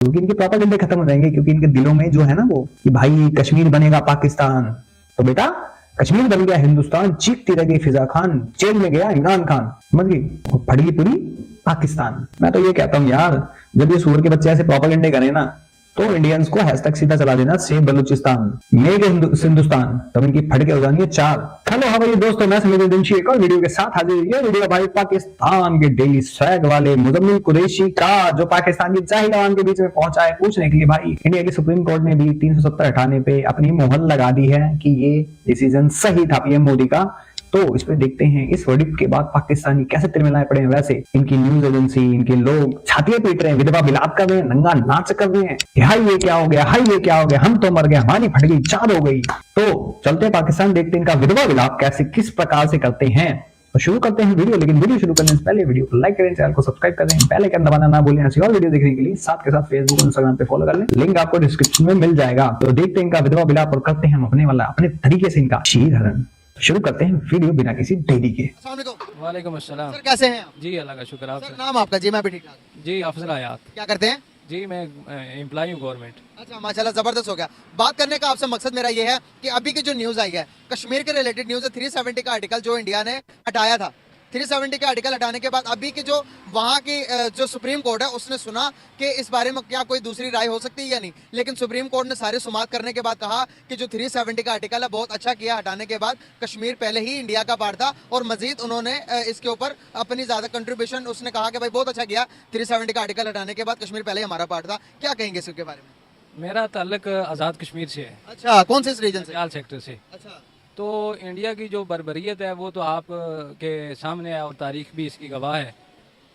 क्योंकि इनके प्रोपेगेंडे खत्म हो जाएंगे, क्योंकि इनके दिलों में जो है ना वो कि भाई कश्मीर बनेगा पाकिस्तान, तो बेटा कश्मीर बन गया हिंदुस्तान, चीखती रह गई फिजा खान, जेल में गया इमरान खान, समझ गई, फट गई पूरी पाकिस्तान। मैं तो ये कहता हूँ यार, जब ये सूअर के बच्चे ऐसे प्रोपेगेंडे करें ना, तो इंडियंस को हैशटैग सीधा चला देना, सेव बलूचिस्तान, मेक हिंदुस्तान, तब इनकी फटके हो जाएंगे चार। हेलो हाँ भाई दोस्तों, मैं समीर दिनशी एक और वीडियो के साथ हाजिर। ये वीडियो भाई पाकिस्तान के डेली स्वैग वाले मुजम्मिल कुरैशी का, जो पाकिस्तान की जाहिल अवाम के बीच में पहुंचा है पूछने के लिए भाई इंडिया की सुप्रीम कोर्ट ने भी 370 हटाने पे अपनी मोहर लगा दी है कि ये डिसीजन सही था पीएम मोदी का। तो इस पे देखते हैं इस वर्डिक्ट के बाद पाकिस्तानी कैसे तिरमिलाए पड़े हैं। वैसे इनकी न्यूज एजेंसी, इनके लोग छातियां पीट रहे हैं, विधवा विलाप कर रहे हैं, नंगा नाच कर रहे हैं, हाय ये क्या हो गया, हाय ये क्या हो गया, हम तो मर गए, हमारी फट गई, चार हो गई। तो चलते हैं पाकिस्तान, देखते हैं इनका विधवा विलाप कैसे किस प्रकार से करते हैं। तो शुरू करते हैं वीडियो, लेकिन वीडियो शुरू करने से पहले वीडियो को लाइक करें, चैनल को सब्सक्राइब करें, बेल आइकन दबाना ना भूलें ऐसी और वीडियो देखने के लिए। साथ के साथ फेसबुक और इंस्टाग्राम पे फॉलो कर लें, लिंक आपको डिस्क्रिप्शन में मिल जाएगा। तो देखते हैं इनका विधवा विलाप और करते हैं हम अपने तरीके से इनका शीर हरण। शुरू करते हैं वीडियो बिना किसी देरी के। वालेकुम अस्सलाम सर, कैसे हैं आप? जी अल्लाह का शुक्र। आप सर, नाम आपका? जी मैं भी ठीक ठाक। जी अफजल हयात। क्या करते हैं? जी मैं एम्प्लॉय हूँ गवर्नमेंट। अच्छा, माशाल्लाह, जबरदस्त हो गया। बात करने का आपसे मकसद मेरा ये है कि अभी की जो न्यूज आई है कश्मीर के रिलेटेड न्यूज है, 370 का आर्टिकल जो इंडिया ने हटाया था। 370 के आर्टिकल हटाने के बाद अभी की जो वहाँ की जो सुप्रीम कोर्ट है उसने सुना कि इस बारे में क्या कोई दूसरी राय हो सकती है या नहीं, लेकिन सुप्रीम कोर्ट ने सारे सुमात करने के बाद कहा कि जो 370 का आर्टिकल है बहुत अच्छा किया हटाने के बाद। कश्मीर पहले ही इंडिया का पार्ट था और मजीद उन्होंने इसके ऊपर अपनी ज्यादा कंट्रीब्यूशन, उसने कहा कि भाई बहुत अच्छा किया 370 का आर्टिकल हटाने के बाद, कश्मीर पहले ही हमारा पार्ट था। क्या कहेंगे इसके बारे में? मेरा ताल्लुक आज़ाद कश्मीर से है। अच्छा, कौन से रीजन से? चाल सेक्टर से। अच्छा, तो इंडिया की जो बर्बरियत है वो तो आप के सामने है और तारीख भी इसकी गवाह है।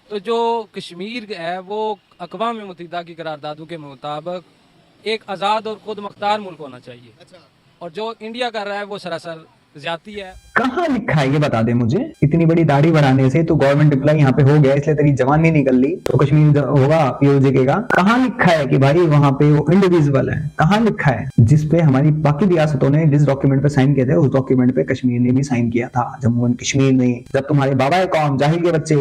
तो जो कश्मीर है वो अक़वाम मुत्तहिदा की करारदादों के मुताबिक एक आज़ाद और खुद मुख्तार मुल्क होना चाहिए। अच्छा। और जो इंडिया कर रहा है वो सरासर ज्यादती है। कहाँ लिखा है ये बता दे मुझे। इतनी बड़ी दाढ़ी बढ़ाने से तो गवर्नमेंट एम्प्लॉय यहाँ पे हो गया, इसलिए तेरी जवानी निकल ली तो कश्मीर होगा पीओजे का। कहाँ लिखा है कि भाई वहाँ पे वो इंडिविजुअल है? कहाँ लिखा है? जिसपे हमारी बाकी रियासतों ने जिस डॉक्यूमेंट पे साइन किए थे उस डॉक्यूमेंट पे कश्मीर ने भी साइन किया था। जम्मू एंड कश्मीर में जब तुम्हारे बाबा कौम जाहिल के बच्चे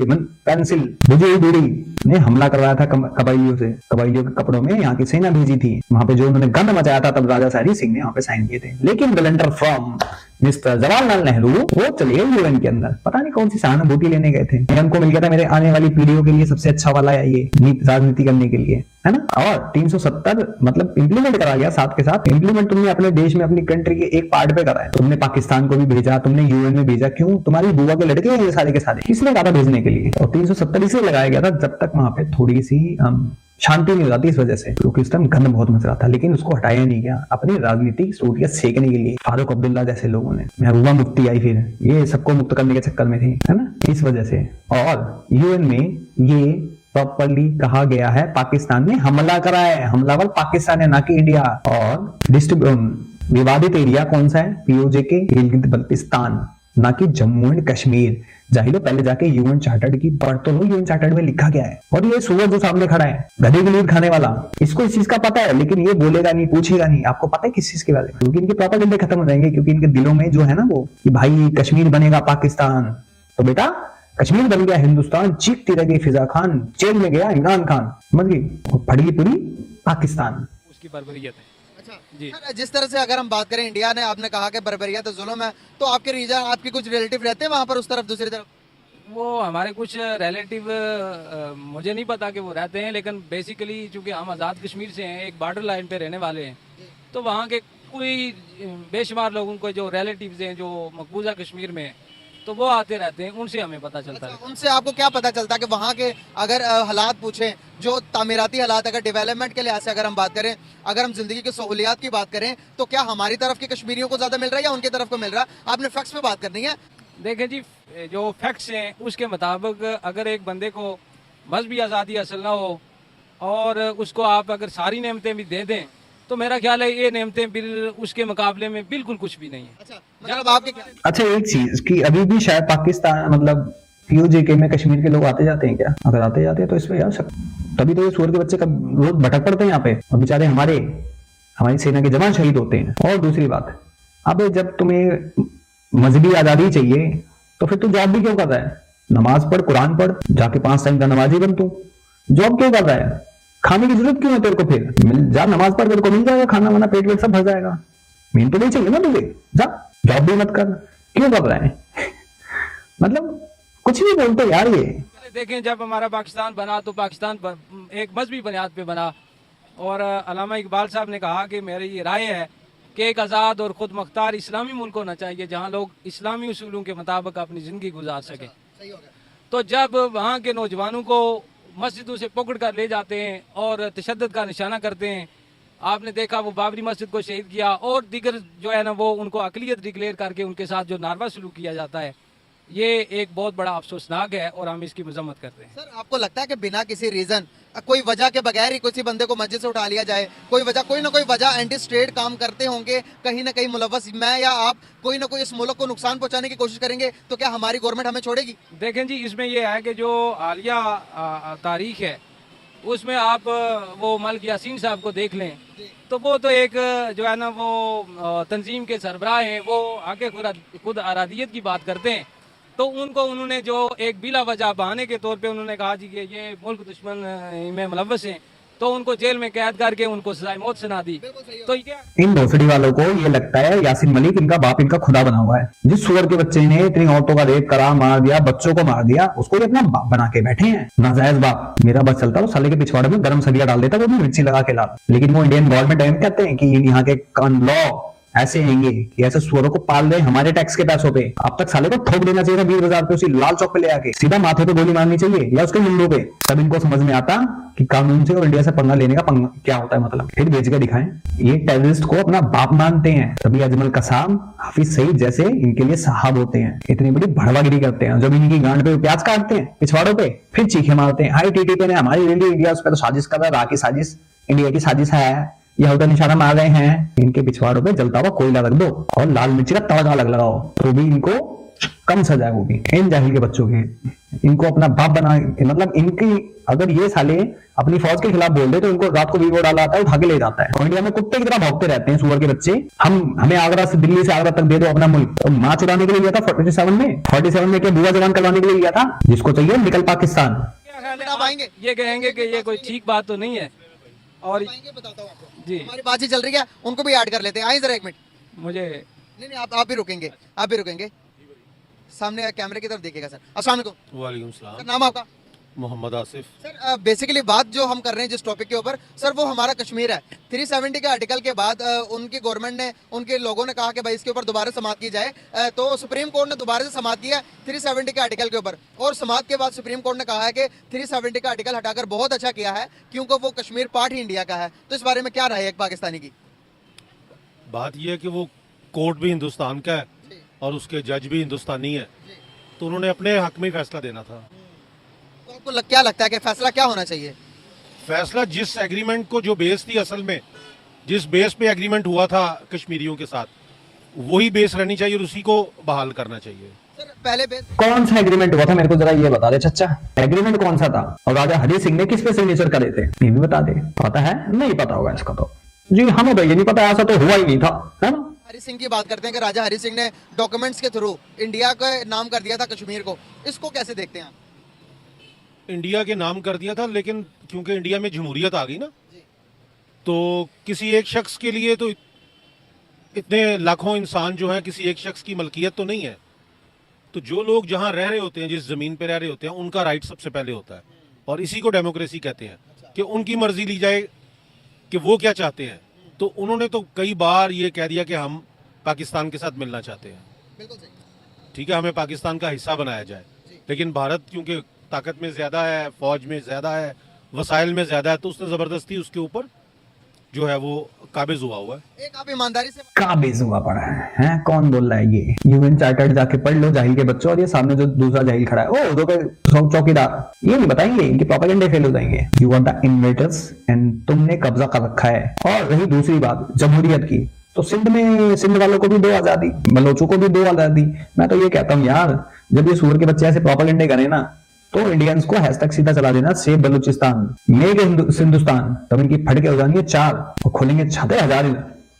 पेंसिल बुझी बूढ़ी ने हमला करवाया था कबाइलियों से, कबाइलियों के कपड़ों में यहाँ की सेना भेजी थी, वहां पे जो उन्होंने गंद मचाया था तब राजा सारी सिंह ने वहां पे साइन किए थे। लेकिन गलेंडर फ्रॉम मिस्टर जवाहरलाल नेहरू वो चले गए यूएन के अंदर, पता नहीं कौन सी सहानुभूति लेने गए थे। उनको मिल गया था मेरे आने वाली पीढ़ियों के लिए सबसे अच्छा वाला है ये राजनीति करने के लिए, है ना। और 370 मतलब इम्प्लीमेंट करा गया, साथ के साथ इम्प्लीमेंट तुमने अपने देश में अपनी कंट्री के एक पार्ट पे करा है। तुमने पाकिस्तान को भी भेजा, तुमने यूएन में भेजा, क्यों? तुम्हारी बुआ के लड़के हैं ये सारे के सारे, किसने कहा था भेजने के लिए? और 370 इसलिए लगाया गया था जब तक वहां पे थोड़ी सी शांति नहीं हो जाती, इस वजह से, क्योंकि उस टाइम गंद बहुत मच रहा था। लेकिन उसको हटाया नहीं गया अपनी राजनीतिक सूटियां सेकने के लिए। फारूक अब्दुल्ला जैसे लोगों ने, महबूबा मुफ्ती आई, फिर ये सबको मुक्त करने के चक्कर में थी, है ना, इस वजह से। और यूएन में ये प्रॉपरली कहा गया है पाकिस्तान ने हमला करा है, हमलावर पाकिस्तान है ना कि इंडिया। और विवादित एरिया कौन सा है? पीओजे के गिलगित बल्तिस्तान, ना कि जम्मू एंड कश्मीर। जाहिलो पहले जाके यूएन चार्टर्ड की पढ़ तो लो, यूएन चार्टर्ड में लिखा गया है। और ये सूअर जो सामने खड़ा है गधे की लीड खाने वाला, इसको इस चीज का पता है, लेकिन ये बोलेगा नहीं, पूछेगा नहीं आपको पता है किस चीज के बारे में, क्योंकि इनके प्रोपेगेंडे खत्म हो जाएंगे, क्योंकि इनके दिलों में जो है ना वो कि भाई कश्मीर बनेगा पाकिस्तान, तो बेटा कश्मीर बन गया हिंदुस्तान, चीखती रह गई फिजा खान, जेल में गया इमरान खान, समझ गई, फट गई पूरी पाकिस्तान। उसकी बर्बरियत है। जी। जिस तरह से अगर हम बात करें, इंडिया ने, आपने कहा कि बर्बरियत है, जुल्म है, तो आपके रीजन, आपके कुछ रिलेटिव रहते हैं वहां पर उस तरफ, दूसरी तरफ? वो हमारे कुछ रिलेटिव मुझे नहीं पता कि वो रहते हैं, लेकिन बेसिकली चूंकि हम आज़ाद कश्मीर से हैं, एक बॉर्डर लाइन पे रहने वाले हैं, तो वहाँ के कोई बेशुमार लोगों को जो रिलेटिव्स हैं जो मकबूजा कश्मीर में, तो वो आते रहते हैं, उनसे हमें पता चलता है। उनसे आपको क्या पता चलता है कि वहाँ के अगर हालात पूछें, जो तामीराती हालात, अगर डेवलपमेंट के लिहाज से अगर हम बात करें, अगर हम जिंदगी की सहूलियात की बात करें, तो क्या हमारी तरफ के कश्मीरियों को ज्यादा मिल रहा है या उनकी तरफ को मिल रहा है? आपने फैक्ट्स पे बात करनी है। देखें जी, जो फैक्ट्स हैं उसके मुताबिक अगर एक बंदे को मजहबी आज़ादी हासिल ना हो और उसको आप अगर सारी नेमतें भी दे दें, तो मेरा ख्याल है ये नेमतें फिर उसके मुकाबले में बिल्कुल कुछ भी नहीं है। अच्छा, मतलब आपके क्या? अच्छा, एक चीज कि अभी भी शायद पाकिस्तान मतलब पीओजे के में कश्मीर के लोग आते जाते हैं क्या? अगर आते जाते हैं तो इसमें यार तभी तो ये सूअर के बच्चे कब रोज भटक पड़ते हैं यहाँ पे, और बेचारे हमारी सेना के जवान शहीद होते हैं। और दूसरी बात, अब जब तुम्हें मजहबी आजादी चाहिए तो फिर तू जॉब भी क्यों कर रहा है? नमाज पढ़, कुरान पढ़, जाके 5 टाइम का नमाजी बन, तू जॉब क्यों कर रहा है? खाने की जरूरत क्यों है तेरे को? फिर जा नमाज पढ़, तेरे को मिल जाएगा खाना वाना, पेट वेट सब भर जाएगा। मेन तो नहीं चाहिए ना तुझे, जा जॉब भी मत कर, क्यों कर रहा है? मतलब कुछ भी बोलते यार ये। देखें, जब हमारा पाकिस्तान बना तो पाकिस्तान एक मजहबी बुनियाद पे बना, और अल्लामा इकबाल साहब ने कहा कि मेरी ये राय है कि एक आज़ाद और खुद मुख्तार इस्लामी मुल्क होना चाहिए जहाँ लोग इस्लामी उसूलों के मुताबिक अपनी ज़िंदगी गुजार सकें। तो जब वहाँ के नौजवानों को मस्जिदों से पकड़ कर ले जाते हैं और तशद्दुद का निशाना करते हैं, आपने देखा वो बाबरी मस्जिद को शहीद किया और दीगर जो है ना वो उनको अकलियत डिक्लेयर करके उनके साथ जो नारवा सलूक किया जाता है, ये एक बहुत बड़ा अफसोसनाक है और हम इसकी मजम्मत करते हैं। सर आपको लगता है कि बिना किसी रीजन, कोई वजह के बगैर ही किसी बंदे को मस्जिद से उठा लिया जाए? कोई वजह, कोई ना कोई वजह एंटी स्टेट काम करते होंगे, कहीं ना कहीं मुलव्वस मैं या आप, कोई ना कोई इस मुल्क को नुकसान पहुंचाने की कोशिश करेंगे, तो क्या हमारी गवर्नमेंट हमें छोड़ेगी? देखें जी, इसमें यह है कि जो हालिया तारीख है उसमें आप वो मलिक यासीन साहब को देख लें, तो वो तो एक जो है ना वो तंजीम के सरबराह हैं, वो आके खुद अरादियत की बात करते हैं। तो उनको उन्होंने जो एक बिला वजह बहाने के तौर पे उन्होंने कहा जी कि ये मुल्क दुश्मन में मुलव्वस हैं, तो उनको जेल में कैद करके उनको सजाए मौत सुना दी। तो ये इन भोसड़ी वालों को ये लगता है यासीन मलिक इनका बाप, इनका खुदा बना हुआ है। जिस सुअर के बच्चे ने इतनी औरतों का रेप करा, मार दिया, बच्चों को मार दिया, उसको ये अपना बाप बना के बैठे हैं। नाजायज बाप। मेरा बस चलता तो साले के पिछवाड़े में गरम सलिया डाल देता, वो भी मिर्ची लगा के ला। लेकिन वो इंडियन गवर्नमेंट कहते हैं कि यहाँ के लॉ ऐसे हैंगे कि ऐसे सुअरों को पाल रहे हमारे टैक्स के पैसों पे। अब तक साले को ठोक देना चाहिए था 20 बाजार पे, उसी लाल चौक पे ले आके सीधा माथे पे गोली मारनी चाहिए या उसके मुंडों पे। तब इनको समझ में आता कि कानून से और इंडिया से पंगा लेने का पंगा क्या होता है, मतलब फिर बेच के दिखाएं। ये टेररिस्ट को अपना बाप मानते हैं, तभी अजमल कसाम, हाफिज सईद जैसे इनके लिए साहब होते हैं। इतनी बड़ी भड़वागिरी करते हैं। जब इनकी गांड पे प्याज काटते हैं पिछवाड़ों पे, फिर चीखे मारते हैं, हाई टीटीपी ने हमारी इंडिया उस पर तो साजिश कर रहा है, की साजिश, इंडिया की साजिश है, यह होता निशाना मार रहे हैं। इनके पिछवाड़ों पे जलता हुआ कोयला रख दो और लाल मिर्ची का तड़का अलग लगाओ, तो भी इनको कम सजा है, वो भी इन जाहिल के बच्चों के। इनको अपना बाप बना, मतलब इनकी अगर ये साले अपनी फौज के खिलाफ बोल दे तो इनको रात को वीवो डाला आता है, उठा के ले जाता है। और इंडिया में कुत्ते की तरह भौंकते रहते हैं सुअर के बच्चे। हमें आगरा से, दिल्ली से आगरा तक दे दो अपना मुल्क। तो माँ चुराने के लिए लिया था 47 में क्या बुआ जवान करवाने के लिए लिया था? जिसको चाहिए निकल पाकिस्तान। आप आएंगे? ये कहेंगे कि ये कोई ठीक बात तो नहीं है। और बताता हूँ आपको जी, हमारी बातचीत चल रही है, उनको भी ऐड कर लेते हैं। आइए जरा एक मिनट। मुझे नहीं आप भी रुकेंगे, आप भी रुकेंगे। सामने कैमरे की तरफ देखिएगा सर। अस्सलाम वालेकुम। वालेकुम सलाम। सर नाम आपका? मोहम्मद आसिफ। सर बेसिकली बात जो हम कर रहे हैं जिस टॉपिक के ऊपर सर, वो हमारा कश्मीर है। 370 के आर्टिकल के बाद उनकी गवर्नमेंट ने, उनके लोगों ने कहा कि भाई इसके ऊपर दोबारा समाअत की जाए, तो सुप्रीम कोर्ट ने दोबारा से समाअत किया 370 के आर्टिकल के ऊपर। और समाअत के बाद सुप्रीम कोर्ट ने कहा है कि 370 का आर्टिकल हटाकर बहुत अच्छा किया है, क्योंकि वो कश्मीर पार्ट ही इंडिया का है। तो इस बारे में क्या राय है एक पाकिस्तानी की? बात यह है कि वो कोर्ट भी हिंदुस्तान का है और उसके जज भी हिंदुस्तानी है, तो उन्होंने अपने हक में फैसला देना था। तो आपको क्या लगता है कि फैसला क्या होना चाहिए? फैसला जिस एग्रीमेंट को, जो बेस थी असल में, जिस बेस पे एग्रीमेंट हुआ था कश्मीरियों के साथ, वही बेस रहनी चाहिए और उसी को बहाल करना चाहिए। सर पहले कौन सा एग्रीमेंट हुआ था, मेरे को जरा ये बता दे चच्चा। एग्रीमेंट कौन सा था और राजा हरि सिंह ने किस पे सिग्नेचर करे थे, ये भी बता दे। पता है? नहीं पता होगा इसका तो। जी हमें तो ये नहीं पता, ऐसा तो हुआ ही नहीं था, है ना। हरि सिंह की बात करते हैं कि राजा हरि सिंह ने डॉक्यूमेंट्स के थ्रू इंडिया का नाम कर दिया था कश्मीर को। इसको कैसे देखते हैं आप? इंडिया के नाम कर दिया था, लेकिन क्योंकि इंडिया में जमहूरियत आ गई ना, तो किसी एक शख्स के लिए तो इतने लाखों इंसान जो हैं, किसी एक शख्स की मलकियत तो नहीं है। तो जो लोग जहां रह रहे होते हैं, जिस जमीन पे रह रहे होते हैं, उनका राइट सबसे पहले होता है, और इसी को डेमोक्रेसी कहते हैं कि उनकी मर्जी ली जाए कि वो क्या चाहते हैं। तो उन्होंने तो कई बार ये कह दिया कि हम पाकिस्तान के साथ मिलना चाहते हैं। बिल्कुल सही। ठीक है, हमें पाकिस्तान का हिस्सा बनाया जाए, लेकिन भारत क्योंकि ताकत में ज्यादा है, फौज में ज्यादा है, वसाइल में ज्यादा है, तो उसने जबरदस्ती उसके ऊपर जो है वो काबिज हुआ है। एक आप ईमानदारी से काबिज हुआ पड़ा है? कौन बोल रहा है ये? यूएन चार्टर्ड जाके पढ़ लो जाहिल के बच्चों। और ये सामने जो दूसरा जाहिल खड़ा है, ओ दो चौकीदार, ये नहीं बताएंगे, इनके प्रोपेगेंडे फेल हो जाएंगे। You are the invaders and तुमने कब्जा कर रखा है। और रही दूसरी बात जमहूरियत की, तो सिंध वालों को भी दो आजादी, बलोचों को भी दो आजादी। मैं तो ये कहता हूँ यार, जब ये सूर के बच्चे ऐसे प्रोपेगेंडे करें ना, तो इंडियंस को हैशटैग सीधा चला देना, सेव बलूचिस्तान, मेक हिंदुस्तान। तब इनकी फटके हो जाएंगे 4 और खोलेंगे छाते 1000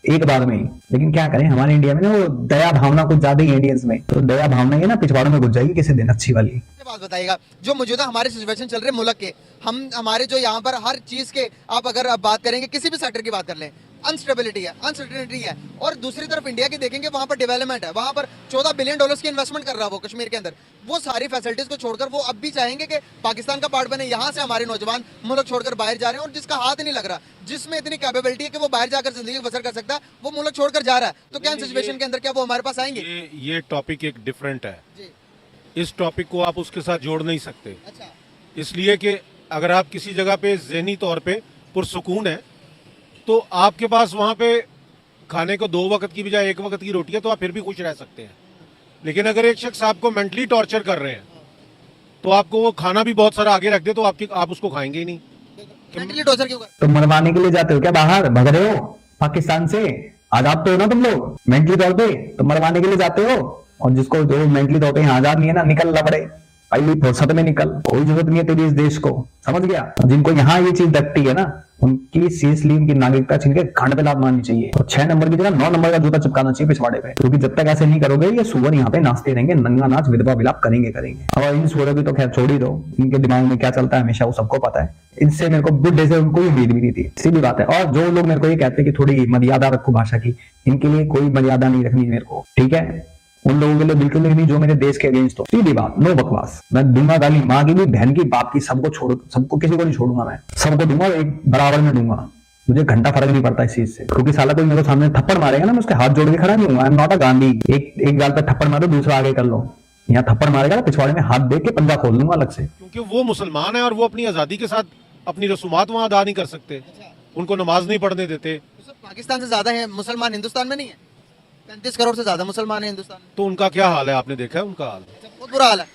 एक बार में ही। लेकिन क्या करें, हमारे इंडिया में ना वो दया भावना कुछ ज्यादा ही है इंडियंस में, तो दया भावना ये ना पिछवाड़ों में घुस जाएगी किसी दिन अच्छी वाली। ये बात बताइएगा, जो मौजूदा हमारे सिचुएशन चल रहे मुल्क के, हम हमारे जो यहाँ पर हर चीज के आप अगर आप बात करेंगे, किसी भी सेक्टर की बात कर लें, अनस्टेबिलिटी है, अनसर्टेनिटी है, और दूसरी तरफ इंडिया की देखेंगे वहां पर डेवलपमेंट है, वहां पर $14 बिलियन की इन्वेस्टमेंट कर रहा है वो कश्मीर के अंदर। वो सारी फैसिलिटीज को छोड़कर वो अब भी चाहेंगे कि पाकिस्तान का पार्ट बने। यहाँ से हमारे नौजवान मुल्क छोड़कर बाहर जा रहे हैं, और जिसका हाथ नहीं लग रहा, जिसमें इतनी कैपेबिलिटी है कि वो बाहर जाकर जिंदगी बसर कर सकता है, वो मुल्क छोड़कर जा रहा है। तो क्या सिचुएशन के अंदर क्या वो हमारे पास आएंगे? ये टॉपिक एक डिफरेंट है, जी, इस टॉपिक को आप उसके साथ जोड़ नहीं सकते, अच्छा, इसलिए कि अगर आप किसी जगह पे ज़हनी तौर पे पुरसुकून है तो आपके पास वहाँ पे खाने को 2 वक्त की बजाय 1 वक्त की रोटी है, तो आप फिर भी खुश रह सकते हैं। लेकिन अगर एक शख्स आपको मेंटली टॉर्चर कर रहे हैं तो आपको वो खाना भी बहुत सारा आगे रख दे तो आप उसको खाएंगे ही नहीं। मेंटली टॉर्चर क्यों कर? तो मरवाने के लिए जाते हो क्या बाहर, भग रहे हो पाकिस्तान से? आजाद तो हो ना तुम लोग मेंटली तौर पे, तो मरवाने के लिए जाते हो। और जिसको जो मेंटली तौर पे यहाँ आजाद नहीं है ना, निकल लबड़े, पहली फुर्सत में निकल, कोई जरूरत नहीं है तेरी इस देश को, समझ गया? जिनको यहाँ ये चीज लगती है ना, उनकी सीरियसली उनकी नागरिकता छीन के घंट पे लात मारनी चाहिए, और 6 नंबर की जगह 9 नंबर का जूता चिपकाना चाहिए पिछवाड़े पे। क्योंकि जब तक ऐसे नहीं करोगे ये सुअर यहाँ पे नाचते रहेंगे, नंगा नाच विधवा विलाप करेंगे। और इन सुअरों की तो खैर छोड़ ही दो, इनके दिमाग में क्या चलता है हमेशा वो सबको पता है। इनसे मेरे को बुढ़े से उनको उम्मीद भी नहीं थी, सीधी बात है। और जो लोग मेरे को ये कहते हैं कि थोड़ी मर्यादा रखो भाषा की, इनके लिए कोई मर्यादा नहीं रखनी मेरे को, ठीक है? उन लोगों के लिए बिल्कुल नहीं, जो मेरे देश के अगेंस्ट हो। सीधी बात, नो बकवास। मैं दूंगा गाली, माँ की भी, बहन की, बाप की, सबको छोड़, सबको, किसी को नहीं छोड़ूंगा, मैं सबको दूंगा, एक बराबर में दूंगा। मुझे घंटा फर्क नहीं पड़ता इस चीज से, क्योंकि साला कोई मेरे सामने थप्पड़ मारेगा ना, मैं उसके हाथ जोड़ के खड़ा नहीं हूँ। I am not a Gandhi. एक गाल पे थप्पड़ मारो, दूसरा आगे कर लो। यहाँ थप्पड़ मारेगा ना, पिछवाड़े में हाथ दे के पंजा खोल दूंगा अलग से। क्योंकि वो मुसलमान है और वो अपनी आज़ादी के साथ अपनी रसूमात वहाँ अदा नहीं कर सकते, उनको नमाज नहीं पढ़ने देते। पाकिस्तान से ज्यादा है मुसलमान हिंदुस्तान में नहीं है? 35 करोड़ से ज्यादा मुसलमान है हिंदुस्तान में। तो उनका क्या हाल है, आपने देखा है उनका हाल? बहुत बुरा हाल है।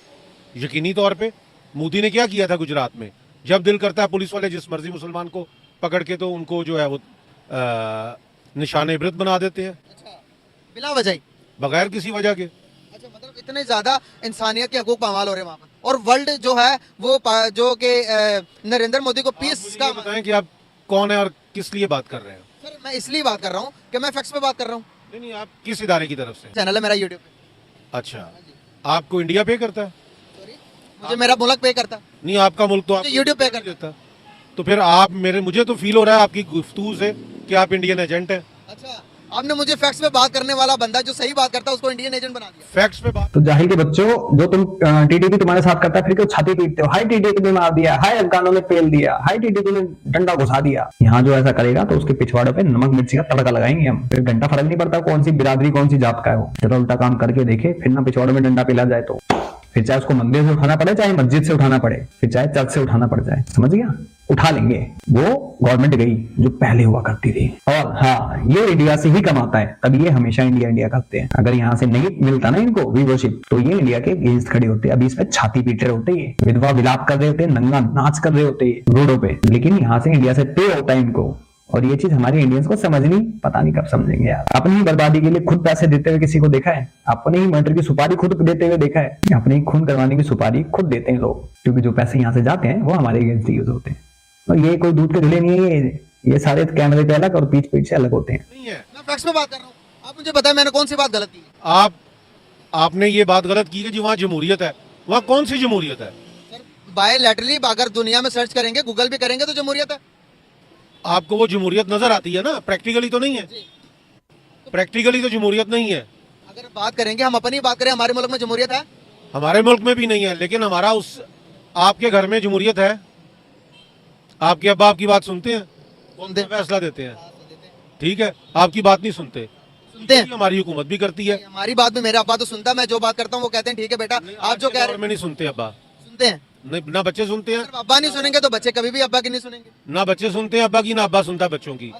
यकीनी तौर पे मोदी ने क्या किया था गुजरात में, जब दिल करता है पुलिस वाले जिस मर्जी मुसलमान को पकड़ के तो उनको जो है वो निशान इबरत बना देते हैं, अच्छा, बिला वजह, बगैर किसी वजह के। अच्छा, मतलब इतने ज्यादा इंसानियत के हकूक पामाल हो रहे हैं वहाँ पर। और वर्ल्ड जो है वो जो कि नरेंद्र मोदी को पीस का, बताएं कि आप कौन है और किस लिए बात कर रहे हैं? सर मैं इसलिए बात कर रहा हूँ कि मैं फैक्ट्स पे बात कर रहा हूँ। नहीं, आप किस इदारे की तरफ से? चैनल है मेरा यूट्यूब पे। अच्छा, आपको इंडिया पे करता है? सॉरी, मुझे मेरा मुल्क पे करता। नहीं, आपका मुल्क तो आप यूट्यूब पे कर देता। तो फिर आप मुझे तो फील हो रहा है आपकी गुफ्तगू से कि आप इंडियन एजेंट हैं। अच्छा, आपने मुझे फैक्ट्स पे बात करने वाला बंदा जो सही बात करता है उसको इंडियन एजेंट बना दिया। फैक्ट्स पे बात। तो जाहिर के बच्चों, जो तुम टीडीपी तुम्हारे साथ करता है, फिर क्यों छाती पीटते हो? हाई टीडीपी ने मार दिया, हाई अफगानों ने पेल दिया, हाई टीडीपी ने डंडा घुसा दिया। यहाँ जो ऐसा करेगा तो उसके पिछवाड़ों पे नमक मिर्ची का तड़का लगाएंगे हम। फिर घंटा फर्क नहीं पड़ता कौन सी बिरादरी कौन सी जात का है वो। जरा उल्टा काम करके देखे, फिर ना पिछवाड़ों में डंडा पिला जाए तो फिर चाहे उसको मंदिर से उठाना पड़े, चाहे मस्जिद से उठाना पड़े, फिर चाहे चर्च से उठाना पड़ जाए, समझ गया? उठा लेंगे। वो गवर्नमेंट गई जो पहले हुआ करती थी। और हाँ, ये इंडिया से ही कमाता है, तब ये हमेशा इंडिया इंडिया करते हैं। अगर यहाँ से नहीं मिलता ना इनको व्यूवरशिप, तो ये इंडिया के अगेंस्ट खड़े होते। अभी इसमें छाती पीट रहे होते, ये विधवा विलाप कर रहे होते, नंगा नाच कर रहे होते रोडों पे। लेकिन यहाँ से इंडिया से पे होता है इनको, और ये चीज हमारे इंडियंस को समझनी, पता नहीं कब समझेंगे यार। अपनी ही बर्बादी के लिए खुद पैसे देते हुए किसी को देखा है? अपने ही मर्डर की सुपारी खुद देते हुए देखा है? अपने ही खून करवाने की सुपारी खुद देते हैं लोग, क्योंकि जो पैसे यहाँ से जाते हैं वो हमारे अगेंस्ट यूज होते हैं। और ये कोई दूध के धुले नहीं है, ये सारे कैमरे पे अलग और पीठ पीठ से अलग होते हैं। नहीं है, मैं फैक्ट्स पे बात कर रहा हूँ। आप मुझे बताएं मैंने कौन सी बात गलत की? आपने ये बात गलत की कि जी वहाँ जमहूरियत है। वहाँ कौन सी जमहूरियत है? सर बायोलैटरली अगर दुनिया में सर्च करेंगे, गूगल भी करेंगे तो जमहूरियत है। आपको वो जमहूरियत नजर आती है ना? प्रैक्टिकली तो नहीं है, प्रैक्टिकली तो जमहूरियत नहीं है। अगर बात करेंगे, हम अपनी बात करें, हमारे मुल्क में जमहूरियत है? हमारे मुल्क में भी नहीं है, लेकिन हमारा आपके घर में जमहूरियत है। आपके अब्बा आपकी बात सुनते हैं, कौन सा फैसला देते हैं? ठीक है, आपकी बात नहीं सुनते हमारी हुकूमत भी करती है। हमारी बात भी मेरा अब्बा तो सुनता है, मैं जो बात करता हूँ वो कहते हैं ठीक है बेटा, आप जो कह रहे हैं। में नहीं सुनते अब्बा, सुनते हैं नहीं, ना बच्चे सुनते हैं। अब्बा नहीं सुनेंगे तो बच्चे कभी भी अब्बा की नहीं सुनेंगे। ना बच्चे सुनते हैं अब्बा की, ना अब्बा सुनता है बच्चों की।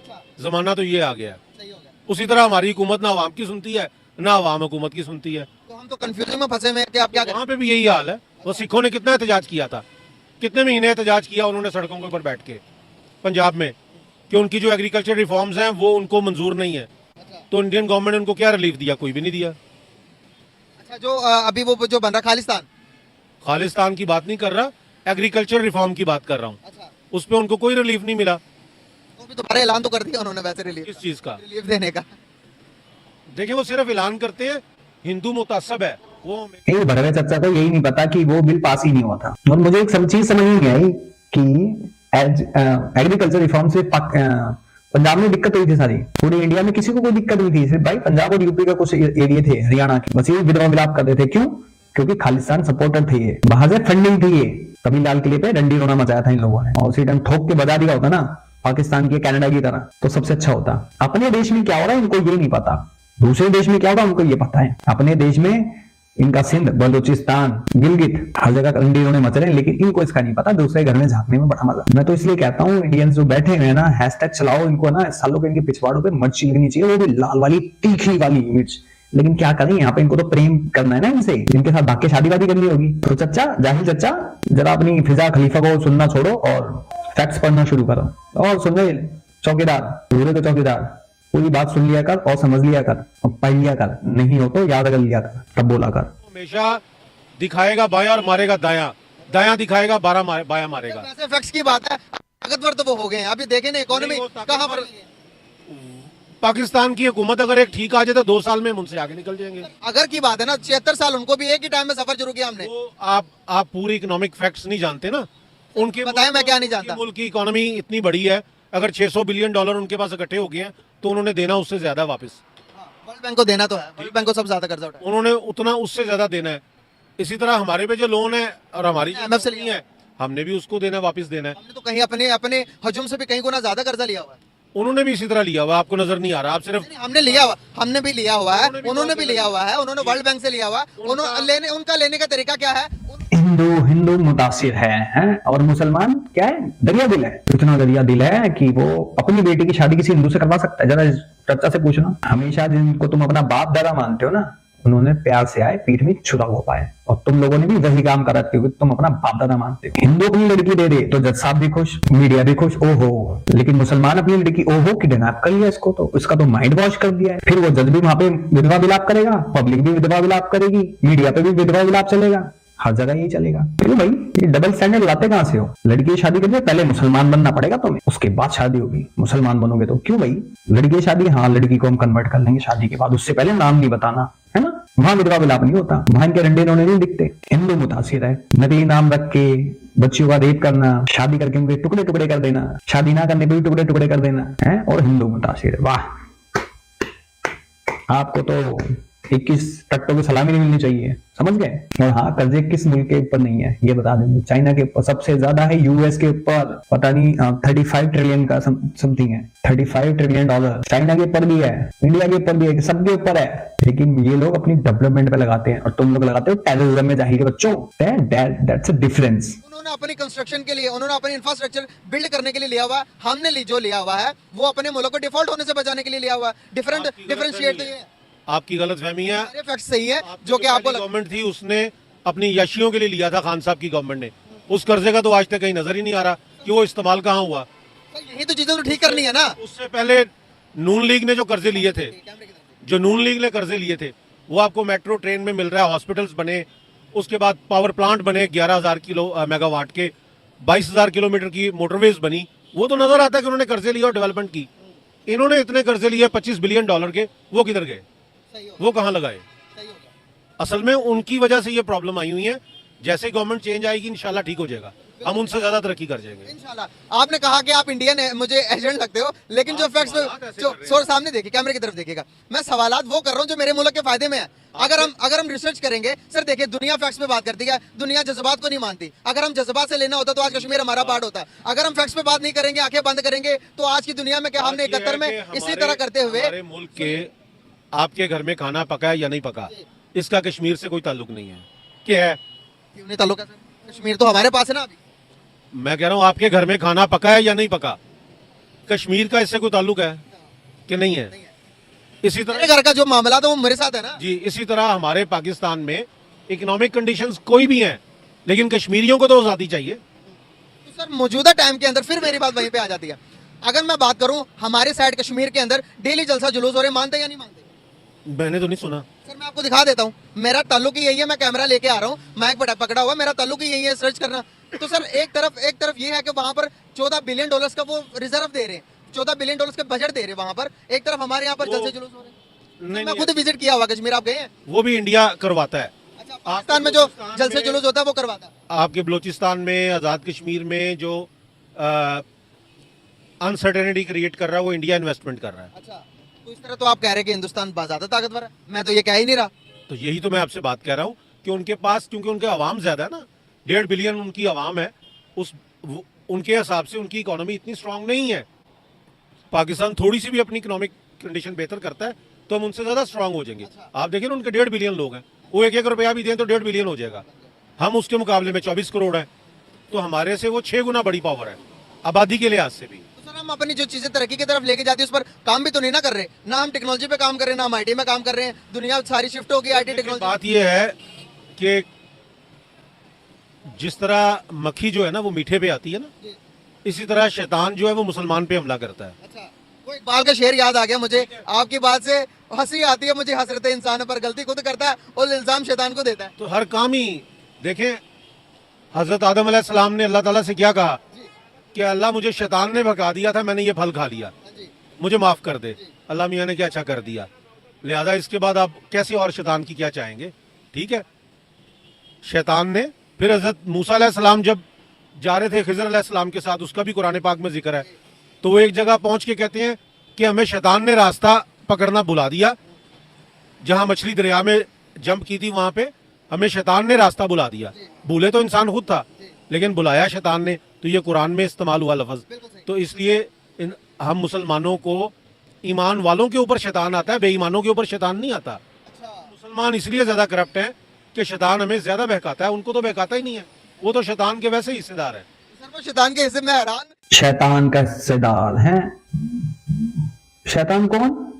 जमाना तो ये आ गया है। सही हो गया। उसी तरह हमारी हुकूमत ना अवाम की सुनती है, ना अवाम हुकूमत की सुनती है। तो हम तो कंफ्यूजन में फंसे हुए हैं कि आप क्या करें। वहाँ पे भी यही हाल है। वो सिखों ने कितना एहतजाज किया था, कितने महीने एहतजाज किया उन्होंने सड़कों के ऊपर बैठ के पंजाब में, कि उनकी जो एग्रीकल्चर रिफॉर्म्स हैं वो उनको मंजूर नहीं है। तो इंडियन गवर्नमेंट ने उनको क्या रिलीफ दिया? कोई भी नहीं दिया। अच्छा, जो अभी वो जो बन रहा खालिस्तान की बात नहीं कर रहा, एग्रीकल्चर रिफॉर्म की बात कर रहा हूँ। अच्छा, उस पर उनको कोई रिलीफ नहीं मिला। तो तो भी दोबारा ऐलान तो कर दिया उन्होंने वैसे किस चीज का? रिलीफ देने का। देखिए वो सिर्फ ऐलान करते हैं, हिंदू मुतासब है वो हमें- ये भरवे चचा को यही नहीं पता कि वो बिल पास ही नहीं हुआ था। और मुझे एक सब चीज समझ नहीं आई कि एग्रीकल्चर रिफॉर्म से पंजाब में दिक्कत हुई थी सारी, पूरे इंडिया में किसी को कोई दिक्कत नहीं थी, सिर्फ भाई पंजाब और यूपी का कुछ एरिया थे, हरियाणा के, बस ये विधवा विलाप करते थे। क्यों? क्योंकि खालिस्तान सपोर्टर थे ये, बाहर से फंडिंग थी ये। कभी लाल किले पे डंडी रोना मचाया था इन लोगों ने, और उसी टाइम ठोक के बजा दिया होता ना पाकिस्तान की कनाडा की तरह, तो सबसे अच्छा होता। अपने देश में क्या हो रहा है इनको ये नहीं पता, दूसरे देश में क्या होगा उनको ये पता है। अपने देश में इनका सिंध, बलूचिस्तान, गिलगित, हर जगह डंडी रोने मच रहे हैं, लेकिन इनको इसका नहीं पता। दूसरे घर में झांकने में बड़ा मजा। मैं तो इसलिए कहता हूँ इंडियंस जो बैठे हुए हैं ना, हैशटैग चलाओ इनको ना, सालों के इनके पिछवाड़ों पे मिर्च लगनी चाहिए, वो भी लाल वाली तीखी वाली मिर्च। लेकिन क्या करें, यहाँ पे इनको तो प्रेम करना है ना इनसे, इनके साथ भाग के शादी वादी करनी होगी। तो चचा, जाहिल चचा, जरा अपनी फिजा खलीफा को सुनना छोड़ो और फैक्ट्स पढ़ना शुरू करो। और सुन रहे चौकीदार, पूरे के चौकीदार, पूरी बात सुन लिया कर और समझ लिया कर और पढ़ लिया कर, नहीं हो तो याद कर लिया कर, तब बोला कर। हमेशा दिखाएगा बायां और मारेगा दायां, दायां दिखाएगा बायां मारेगा। वैसे फैक्ट्स की बात है, ताकतवर तो वो हो गए हैं। अभी देखें ना इकोनॉमी कहाँ पर। पाकिस्तान की हुकूमत अगर एक ठीक आ जाए तो 2 साल में हम उनसे आगे निकल जाएंगे। अगर की बात है ना, 76 साल उनको भी एक ही टाइम में सफर शुरू किया हमने। तो आप पूरी इकोनॉमिक फैक्ट्स नहीं जानते ना उनके। बताएं, मैं क्या नहीं जानता। मुल्क की इकोनॉमी इतनी बड़ी है, अगर 600 बिलियन डॉलर उनके पास इकट्ठे हो गए हैं तो उन्होंने देना उससे ज्यादा वापस। वर्ल्ड बैंक को देना तो है, वर्ल्ड बैंक को सब ज्यादा कर्जा उठाया। उन्होंने उतना उससे ज्यादा देना है। इसी तरह हमारे पे जो लोन है और हमारी जो IMF से नहीं है, हमने भी उसको देना, वापस देना है। हमने तो कहीं अपने अपने हजूम से भी कहीं गुना ज्यादा कर्जा लिया हुआ है। उन्होंने भी इसी तरह लिया हुआ, आपको नजर नहीं आ रहा। आप सिर्फ नहीं, हमने लिया हुआ, हमने भी लिया हुआ है, उन्होंने भी लिया हुआ है, उन्होंने वर्ल्ड बैंक से लिया हुआ है। उनका लेने का तरीका क्या है? हिंदू हिंदू मुतासिर है, और मुसलमान क्या है, दरिया दिल है। इतना दरिया दिल है कि वो अपनी बेटी की शादी किसी हिंदू से करवा सकता है। जरा चर्चा से पूछना। हमेशा जिनको तुम अपना बाप दादा मानते हो ना, उन्होंने प्यार से आए, पीठ में छुरा हो पाए, और तुम लोगों ने भी वही काम करा क्योंकि तुम अपना बाप दादा मानते हो। हिंदू अपनी लड़की दे दे तो जज साहब भी खुश, मीडिया भी खुश, ओहो। लेकिन मुसलमान अपनी लड़की ओहो किडनैप कर लिया इसको, तो इसका तो माइंड वॉश कर दिया है। फिर वो जज भी वहां पे विधवा विलाप करेगा, पब्लिक भी विधवा विलाप करेगी, मीडिया पे भी विधवा विलाप चलेगा, हर जगह यही चलेगा। क्यों भाई, ये डबल स्टैंडर्ड लाते कहां से हो? लड़की की शादी करने पहले मुसलमान बनना पड़ेगा तुम्हें, उसके बाद शादी होगी। मुसलमान बनोगे तो क्यों भाई? लड़की की शादी, हाँ लड़की को हम कन्वर्ट कर लेंगे शादी के बाद, उससे पहले नाम नहीं बताना, है ना? वहां विधवा विलाप नहीं होता, वहां इनके रंडे रोने नहीं दिखते। हिंदू मुतासिर है, नकली नाम रख के बच्चियों का रेप करना, शादी करके उनके टुकड़े टुकड़े कर देना, शादी ना करने पे भी टुकड़े टुकड़े कर देना है, और हिंदू मुतासिर है। वाह, आपको तो 21 टट्टों की सलामी नहीं मिलनी चाहिए, समझ गए? और हाँ, कर्जे किस मुल्क के ऊपर नहीं है ये बता देंगे। चाइना के ऊपर सबसे ज्यादा है, यूएस के ऊपर पता नहीं 35 ट्रिलियन का समथिंग है, 35 ट्रिलियन डॉलर। चाइना के ऊपर भी है, इंडिया के ऊपर भी है, सबके ऊपर है। लेकिन ये लोग अपनी डेवलपमेंट पे लगाते हैं और तुम लोग लगाते हो टेररिज्म में। जाहिर है बच्चों, दैट्स अ डिफरेंस। उन्होंने अपनी कंस्ट्रक्शन के लिए, उन्होंने अपनी इंफ्रास्ट्रक्चर बिल्ड करने के लिए लिया हुआ है। हमने जो लिया हुआ है वो अपने मुल्क को डिफॉल्ट होने से बचाने के लिए लिया हुआ है। डिफरेंशिएट तो ये है। आपकी गलत फहमी है। सारे फैक्ट्स सही है जो कि आपको गवर्नमेंट थी उसने अपनी यशियों के लिए लिया था, खान साहब की गवर्नमेंट ने। उस कर्जे का तो आज तक कहीं नजर ही नहीं आ रहा कि वो इस्तेमाल कहाँ हुआ। यही तो चीजें तो ठीक करनी है ना। उससे पहले नून लीग ने जो कर्जे लिए थे, जो नून लीग ने कर्जे लिए थे, वो आपको मेट्रो ट्रेन में मिल रहा है, हॉस्पिटल्स बने, उसके बाद पावर प्लांट बने 11,000 मेगावाट के, 22,000 किलोमीटर की मोटरवेज बनी। वो तो नजर आता है कि उन्होंने कर्जे लिया और डेवलपमेंट की। इन्होंने इतने कर्जे लिए 25 बिलियन डॉलर के, वो किधर गए? वो कहाँ लगाए? असल में उनकी वजह से ये प्रॉब्लम आई हुई है। जैसे गवर्नमेंट चेंज आएगी इंशाल्लाह ठीक हो जाएगा, हम उनसे ज्यादा तरक्की कर जाएंगे इंशाल्लाह। आपने कहा कि आप इंडियन मुझे एजेंट लगते हो, लेकिन जो फैक्ट्स जो सामने देखिए, कैमरे की तरफ देखिएगा, मैं सवालात वो कर रहा हूँ जो मेरे मुल्क के फायदे में है। अगर हम रिसर्च करेंगे, सर देखिए दुनिया फैक्ट्स पे बात करती है, दुनिया जज्बात को नहीं मानती। अगर हम जज्बात से लेना होता तो आज कश्मीर हमारा पार्ट होता। अगर हम फैक्ट्स पे बात नहीं करेंगे, आंखें बंद करेंगे, तो आज की दुनिया में क्या हमने 71 में इसी तरह करते हुए। हमारे मुल्क के आपके घर में खाना पका है या नहीं पका, इसका कश्मीर से कोई ताल्लुक नहीं है। क्या है? क्यों नहीं ताल्लुक है सर? कश्मीर तो हमारे पास है ना अभी। मैं कह रहा हूँ आपके घर में खाना पका है या नहीं पका, कश्मीर का इससे कोई ताल्लुक है कि नहीं है? इसी मेरे तरह घर का जो मामला था वो मेरे साथ है ना जी, इसी तरह हमारे पाकिस्तान में इकोनॉमिक कंडीशंस कोई भी हैं, लेकिन कश्मीरियों को तो आज़ादी चाहिए। तो सर मौजूदा टाइम के अंदर फिर मेरी बात वहीं पे आ जाती है। अगर मैं बात करूं हमारे साइड कश्मीर के अंदर डेली जलसा जुलूस हो रहे, मानते या नहीं मानते? मैंने तो नहीं सुना सर मैं आपको दिखा देता हूं, मेरा ताल्लुक ही यही है। मैं कैमरा लेके आ रहा हूं, माइक पकड़ा हुआ, मेरा ताल्लुक ही यही है सर्च करना। तो सर एक तरफ ये है कि वहां पर 14 बिलियन डॉलर्स का वो रिजर्व दे रहे हैं, 14 बिलियन डॉलर्स के बजट दे रहे वहां पर, एक तरफ हमारे यहाँ पर वो- जलसे जुलूस हो रहे हैं। नहीं, मैं नहीं, खुद विजिट किया हुआ कश्मीर, आप गए हैं? वो भी इंडिया करवाता है। अच्छा, पाकिस्तान में जो बलूचिस्तान जलसे में- जुलूस होता है वो करवाता है। आपके बलूचिस्तान में, आज़ाद कश्मीर में जो अनसर्टेनिटी क्रिएट कर रहा है वो इंडिया इन्वेस्टमेंट कर रहा है। अच्छा, तो इस तरह तो आप कह रहे हैं कि हिंदुस्तान बहुत ज्यादा ताकतवर है, मैं तो ये कह ही नहीं रहा। तो यही तो मैं आपसे बात कह रहा हूँ कि उनके पास, क्योंकि उनके आवाम ज्यादा है ना, 1.5 बिलियन उनकी आवाम है, उनके हिसाब से उनकी इकोनॉमी इतनी स्ट्रांग नहीं है। पाकिस्तान थोड़ी सी भी अपनी इकोनॉमिक कंडीशन बेहतर करता है तो हम उनसे ज्यादा स्ट्रांग हो जाएंगे। आप देखिए ना, उनके 1.5 बिलियन लोग हैं, वो 1-1 रुपया भी दें तो 1.5 बिलियन हो जाएगा। हम उसके मुकाबले में 24 करोड़ है, तो हमारे से वो 6 गुना बड़ी पावर है आबादी के लिहाज से भी। तो सर, हम अपनी जो चीजें तरक्की की तरफ लेके जाती है उस पर काम भी तो नहीं ना कर रहे, ना हम टेक्नोलॉजी पे काम कर रहे हैं, ना हम आईटी में काम कर रहे हैं। दुनिया सारी शिफ्ट होगी आईटी टेक्नोलॉजी। बात यह है कि जिस तरह मक्खी जो है ना वो मीठे पे आती है ना, इसी तरह शैतान जो है वो मुसलमान पे हमला करता है। अच्छा, वो इकबाल का शेर याद आ गया मुझे, आपकी बात से हंसी आती है मुझे, हसरत इंसान पर, गलती खुद करता है और इल्जाम शैतान को देता है। तो हर काम ही देखें, हजरत आदम अलैहिस्सलाम ने अल्लाह ताला से क्या कहा कि अल्लाह मुझे शैतान ने भगा दिया था, मैंने ये फल खा लिया, मुझे माफ कर दे। अल्लाह मियाँ ने क्या अच्छा कर दिया, लिहाजा इसके बाद आप कैसे और शैतान की क्या चाहेंगे। ठीक है, शैतान ने फिर हजरत मूसा अलैहिस्सलाम जब जा रहे थे खिज़र अलैहिस्सलाम के साथ, उसका भी कुरान पाक में जिक्र है, तो वो एक जगह पहुंच के कहते हैं कि हमें शैतान ने रास्ता पकड़ना बुला दिया, जहां मछली दरिया में जंप की थी वहां पे हमें शैतान ने रास्ता बुला दिया। भूले तो इंसान खुद था, लेकिन बुलाया शैतान ने, तो ये कुरान में इस्तेमाल हुआ लफ्ज। तो इसलिए हम मुसलमानों को, ईमान वालों के ऊपर शैतान आता है, बेईमानों के ऊपर शैतान नहीं आता। मुसलमान इसलिए ज्यादा करप्ट हैं कि शैतान हमें ज्यादा बहकाता है, उनको तो बहकाता ही नहीं है, वो तो शैतान के वैसे हिस्सेदार है। सर, वो शैतान के हिस्से में हैरान। शैतान का हिस्सेदार है। शैतान कौन?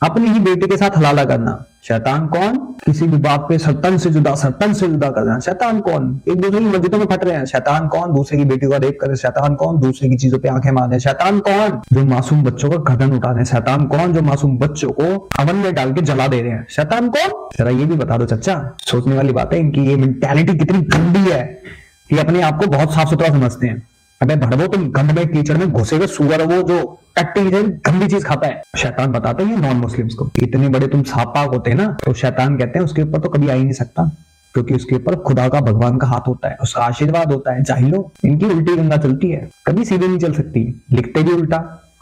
अपनी ही बेटी के साथ हलाला करना। शैतान कौन? किसी भी बाप पे तन से जुदा करना। शैतान कौन? एक दूसरे की मस्जिदों में फट रहे हैं। शैतान कौन? दूसरे की बेटी को रेप करे। शैतान कौन? दूसरे की चीजों पे आंखें मारे। शैतान कौन? जो मासूम बच्चों का गर्दन उठा रहे हैं। शैतान कौन? जो मासूम बच्चों को अवन में डाल के जला दे रहे हैं। शैतान कौन? जरा ये भी बता दो चच्चा। सोचने वाली बात है, इनकी ये मेंटालिटी कितनी गंदी है कि अपने आप को बहुत साफ सुथरा समझते हैं। अबे भड़वो, तुम गंद में कीचड़ में घुसे हुए सूअर, वो जो टट्टी है गंदी चीज खाता है। शैतान बताते हैं नॉन मुस्लिम्स को, इतने बड़े तुम सापाक होते हैं ना, तो शैतान कहते हैं उसके ऊपर तो कभी आ ही नहीं सकता, क्योंकि उसके ऊपर खुदा का, भगवान का हाथ होता है, उसका आशीर्वाद होता है। जाहिलो, इनकी उल्टी गंगा चलती है, कभी सीधी नहीं चल सकती। लिखते भी उल्टा,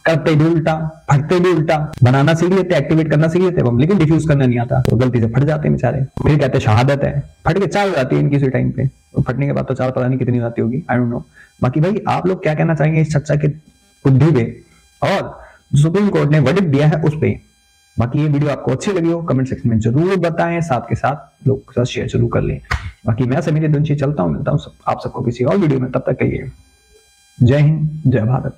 करते भी उल्टा, फटते भी उल्टा। बनाना सीख लेते, एक्टिवेट करना सीख लेते हम, लेकिन डिफ्यूज करना नहीं आता, तो गलती से फट जाते हैं बेचारे। फिर कहते हैं शहादत है, फट के चाल हो जाती है इनकी उसी टाइम पे। तो फटने के बाद तो चाल पता नहीं कितनी जाती होगी, आई डोंट नो। बाकी भाई आप लोग क्या कहना चाहेंगे इस चर्चा के बुद्धि पे, और सुप्रीम कोर्ट ने वर्डिक्ट दिया है उस पे। बाकी ये वीडियो आपको अच्छी लगी हो कमेंट सेक्शन में जरूर बताएं, साथ के साथ लोग के साथ शेयर जरूर कर लें। बाकी मैं समीर दुंशी चलता हूं, मिलता हूं आप सबको किसी और वीडियो में, तब तक के लिए जय हिंद, जय भारत।